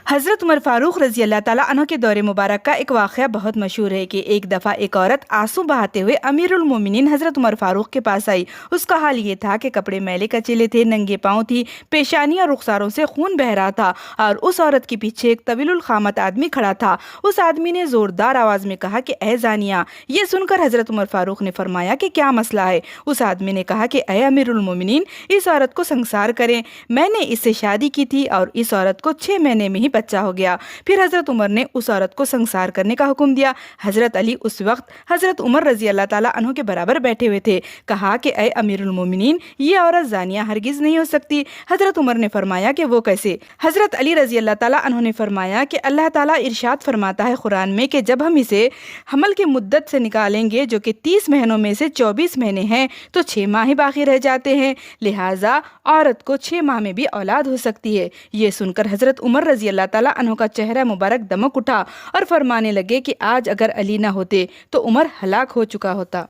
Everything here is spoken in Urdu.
حضرت عمر فاروق رضی اللہ تعالیٰ عنہ کے دور مبارک کا ایک واقعہ بہت مشہور ہے کہ ایک دفعہ ایک عورت آنسو بہاتے ہوئے امیر المومنین حضرت عمر فاروق کے پاس آئی۔ اس کا حال یہ تھا کہ کپڑے میلے کچیلے تھے، ننگے پاؤں تھی، پیشانی اور رخساروں سے خون بہہ رہا تھا اور اس عورت کے پیچھے ایک طویل القامت آدمی کھڑا تھا۔ اس آدمی نے زوردار آواز میں کہا کہ اے زانیہ۔ یہ سن کر حضرت عمر فاروق نے فرمایا کہ کیا مسئلہ ہے؟ اس آدمی نے کہا کہ اے امیر المومنین، اس عورت کو سنگسار کریں، میں نے اس سے شادی کی تھی اور اس عورت کو 6 مہینے میں ہی بچہ ہو گیا۔ پھر حضرت عمر نے اس عورت کو سنگسار کرنے کا حکم دیا۔ حضرت علی اس وقت حضرت عمر رضی اللہ تعالیٰ عنہ کے برابر بیٹھے ہوئے تھے۔ کہا کہ اے امیر المومنین، یہ عورت زانیہ ہرگز نہیں ہو سکتی۔ حضرت عمر نے فرمایا کہ وہ کیسے؟ حضرت علی رضی اللہ تعالیٰ عنہ نے فرمایا کہ اللہ تعالیٰ ارشاد فرماتا ہے قرآن میں کہ جب ہم اسے حمل کے مدت سے نکالیں گے جو کہ 30 مہینوں میں سے 24 مہینے ہیں تو 6 ماہ ہی باقی رہ جاتے ہیں، لہٰذا عورت کو 6 ماہ میں بھی اولاد ہو سکتی ہے۔ یہ سن کر حضرت عمر رضی اللہ تعالیٰ عنہ کا چہرہ مبارک دمک اٹھا اور فرمانے لگے کہ آج اگر علی نہ ہوتے تو عمر ہلاک ہو چکا ہوتا۔